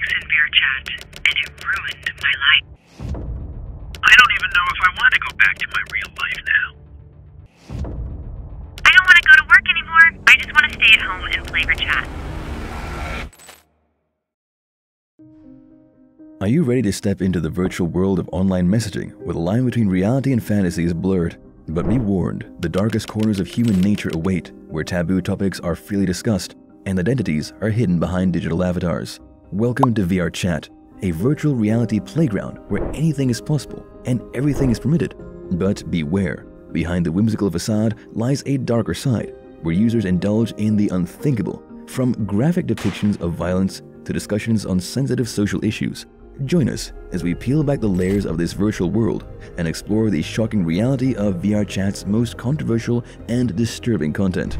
weeks in VRChat, and it ruined my life. I don't even know if I want to go back to my real life now. I don't want to go to work anymore. I just want to stay at home and play VRChat. Are you ready to step into the virtual world of online messaging where the line between reality and fantasy is blurred? But be warned, the darkest corners of human nature await, where taboo topics are freely discussed and identities are hidden behind digital avatars. Welcome to VRChat, a virtual reality playground where anything is possible and everything is permitted. But beware, behind the whimsical facade lies a darker side, where users indulge in the unthinkable, from graphic depictions of violence to discussions on sensitive social issues. Join us as we peel back the layers of this virtual world and explore the shocking reality of VRChat's most controversial and disturbing content.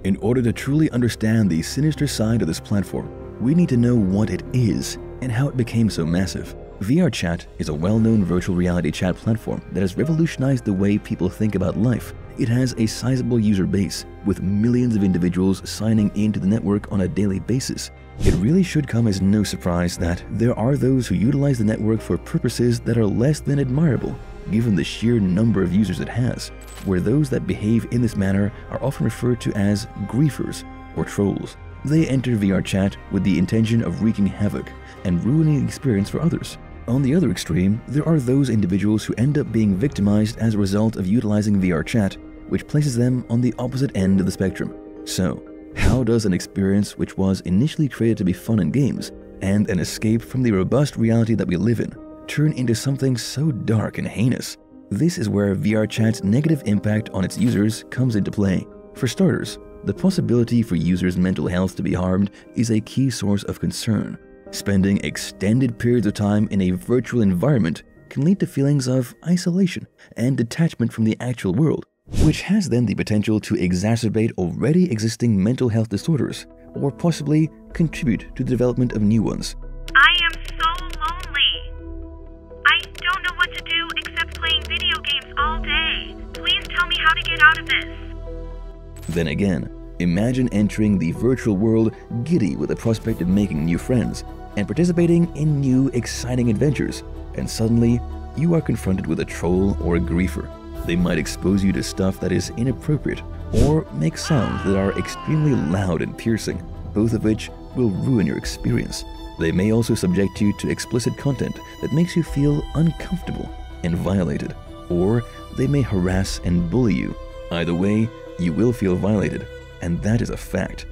In order to truly understand the sinister side of this platform, we need to know what it is and how it became so massive. VRChat is a well-known virtual reality chat platform that has revolutionized the way people think about life. It has a sizable user base, with millions of individuals signing into the network on a daily basis. It really should come as no surprise that there are those who utilize the network for purposes that are less than admirable, given the sheer number of users it has, where those that behave in this manner are often referred to as griefers or trolls. They enter VRChat with the intention of wreaking havoc and ruining the experience for others. On the other extreme, there are those individuals who end up being victimized as a result of utilizing VRChat, which places them on the opposite end of the spectrum. So, how does an experience which was initially created to be fun and games, and an escape from the robust reality that we live in, turn into something so dark and heinous? This is where VRChat's negative impact on its users comes into play. For starters, the possibility for users' mental health to be harmed is a key source of concern. Spending extended periods of time in a virtual environment can lead to feelings of isolation and detachment from the actual world, which has then the potential to exacerbate already existing mental health disorders or possibly contribute to the development of new ones. I am so lonely. I don't know what to do except playing video games all day. Please tell me how to get out of this. Then again, imagine entering the virtual world giddy with the prospect of making new friends and participating in new, exciting adventures, and suddenly you are confronted with a troll or a griefer. They might expose you to stuff that is inappropriate or make sounds that are extremely loud and piercing, both of which will ruin your experience. They may also subject you to explicit content that makes you feel uncomfortable and violated, or they may harass and bully you. Either way, you will feel violated, and that is a fact.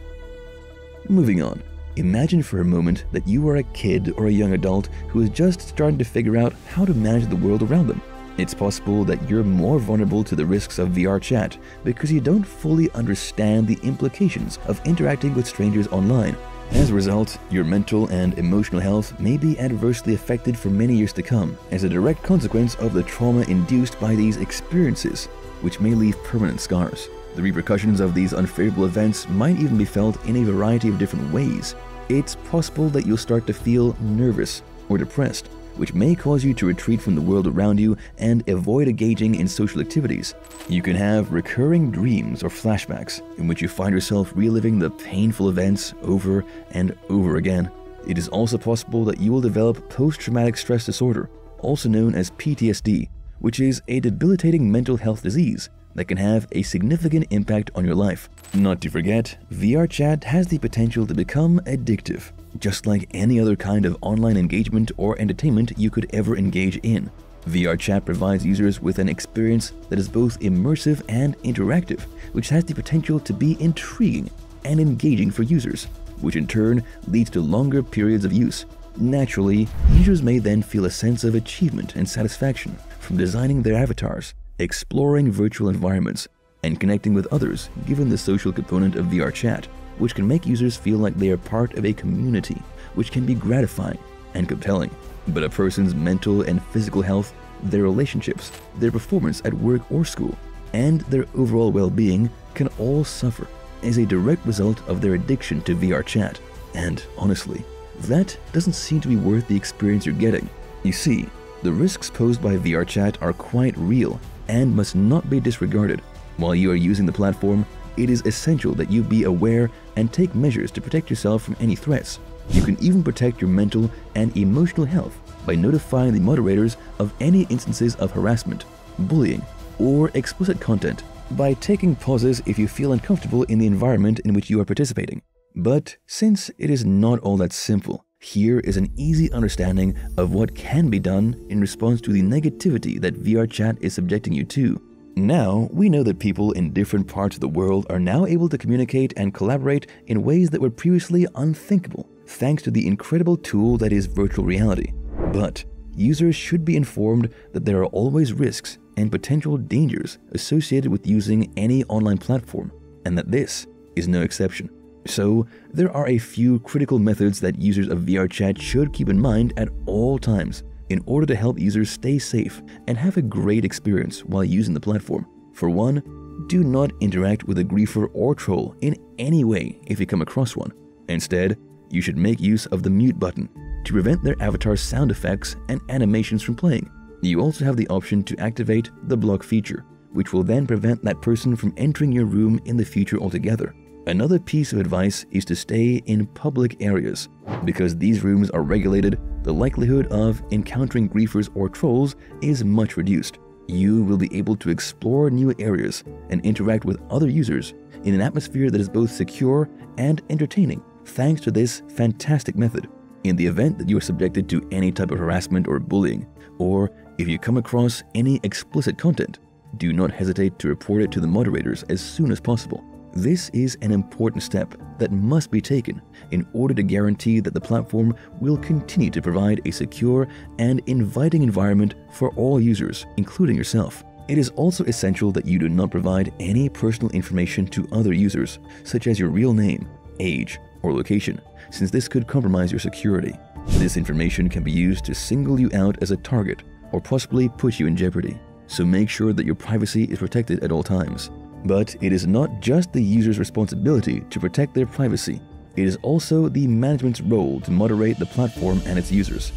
Moving on, imagine for a moment that you are a kid or a young adult who is just starting to figure out how to manage the world around them. It's possible that you're more vulnerable to the risks of VRChat because you don't fully understand the implications of interacting with strangers online. As a result, your mental and emotional health may be adversely affected for many years to come as a direct consequence of the trauma induced by these experiences, which may leave permanent scars. The repercussions of these unfavorable events might even be felt in a variety of different ways. It's possible that you'll start to feel nervous or depressed, which may cause you to retreat from the world around you and avoid engaging in social activities. You can have recurring dreams or flashbacks in which you find yourself reliving the painful events over and over again. It is also possible that you will develop post-traumatic stress disorder, also known as PTSD, which is a debilitating mental health disease that can have a significant impact on your life. Not to forget, VRChat has the potential to become addictive, just like any other kind of online engagement or entertainment you could ever engage in. VRChat provides users with an experience that is both immersive and interactive, which has the potential to be intriguing and engaging for users, which in turn leads to longer periods of use. Naturally, users may then feel a sense of achievement and satisfaction from designing their avatars, exploring virtual environments, and connecting with others, given the social component of VRChat, which can make users feel like they are part of a community, which can be gratifying and compelling. But a person's mental and physical health, their relationships, their performance at work or school, and their overall well-being can all suffer as a direct result of their addiction to VRChat. And honestly, that doesn't seem to be worth the experience you're getting. You see, the risks posed by VRChat are quite real and must not be disregarded. While you are using the platform, it is essential that you be aware and take measures to protect yourself from any threats. You can even protect your mental and emotional health by notifying the moderators of any instances of harassment, bullying, or explicit content by taking pauses if you feel uncomfortable in the environment in which you are participating. But since it is not all that simple, here is an easy understanding of what can be done in response to the negativity that VRChat is subjecting you to. Now, we know that people in different parts of the world are now able to communicate and collaborate in ways that were previously unthinkable, thanks to the incredible tool that is virtual reality. But users should be informed that there are always risks and potential dangers associated with using any online platform, and that this is no exception. So, there are a few critical methods that users of VRChat should keep in mind at all times in order to help users stay safe and have a great experience while using the platform. For one, do not interact with a griefer or troll in any way if you come across one. Instead, you should make use of the mute button to prevent their avatar's sound effects and animations from playing. You also have the option to activate the block feature, which will then prevent that person from entering your room in the future altogether. Another piece of advice is to stay in public areas. Because these rooms are regulated, the likelihood of encountering griefers or trolls is much reduced. You will be able to explore new areas and interact with other users in an atmosphere that is both secure and entertaining, thanks to this fantastic method. In the event that you are subjected to any type of harassment or bullying, or if you come across any explicit content, do not hesitate to report it to the moderators as soon as possible. This is an important step that must be taken in order to guarantee that the platform will continue to provide a secure and inviting environment for all users, including yourself. It is also essential that you do not provide any personal information to other users, such as your real name, age, or location, since this could compromise your security. This information can be used to single you out as a target or possibly put you in jeopardy, so make sure that your privacy is protected at all times. But it is not just the user's responsibility to protect their privacy. It is also the management's role to moderate the platform and its users.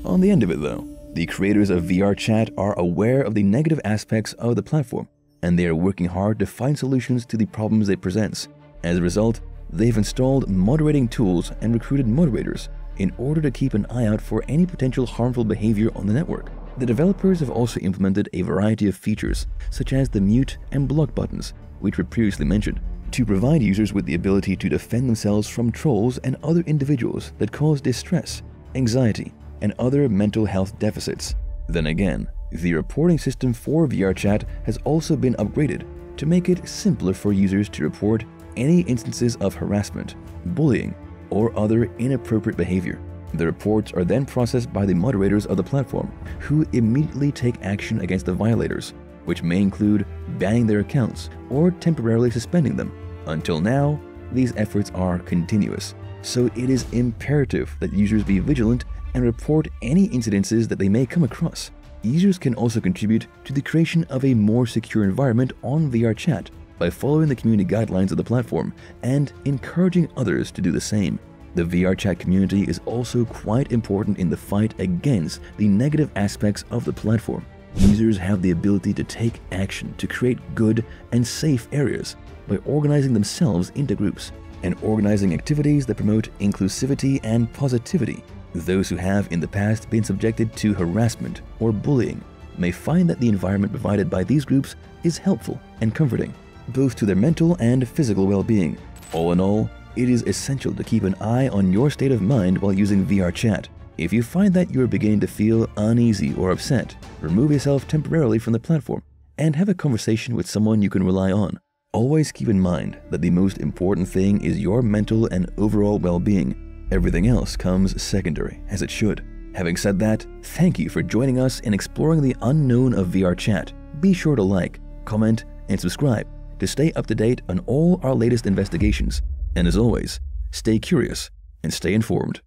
On the end of it though, the creators of VRChat are aware of the negative aspects of the platform, and they are working hard to find solutions to the problems it presents. As a result, they've installed moderating tools and recruited moderators in order to keep an eye out for any potential harmful behavior on the network. The developers have also implemented a variety of features, such as the mute and block buttons, which were previously mentioned, to provide users with the ability to defend themselves from trolls and other individuals that cause distress, anxiety, and other mental health deficits. Then again, the reporting system for VRChat has also been upgraded to make it simpler for users to report any instances of harassment, bullying, or other inappropriate behavior. The reports are then processed by the moderators of the platform, who immediately take action against the violators, which may include banning their accounts or temporarily suspending them. Until now, these efforts are continuous, so it is imperative that users be vigilant and report any incidences that they may come across. Users can also contribute to the creation of a more secure environment on VRChat by following the community guidelines of the platform and encouraging others to do the same. The VRChat community is also quite important in the fight against the negative aspects of the platform. Users have the ability to take action to create good and safe areas by organizing themselves into groups and organizing activities that promote inclusivity and positivity. Those who have in the past been subjected to harassment or bullying may find that the environment provided by these groups is helpful and comforting, both to their mental and physical well-being. All in all, it is essential to keep an eye on your state of mind while using VRChat. If you find that you are beginning to feel uneasy or upset, remove yourself temporarily from the platform and have a conversation with someone you can rely on. Always keep in mind that the most important thing is your mental and overall well-being. Everything else comes secondary, as it should. Having said that, thank you for joining us in exploring the unknown of VRChat. Be sure to like, comment, and subscribe to stay up to date on all our latest investigations. And as always, stay curious and stay informed.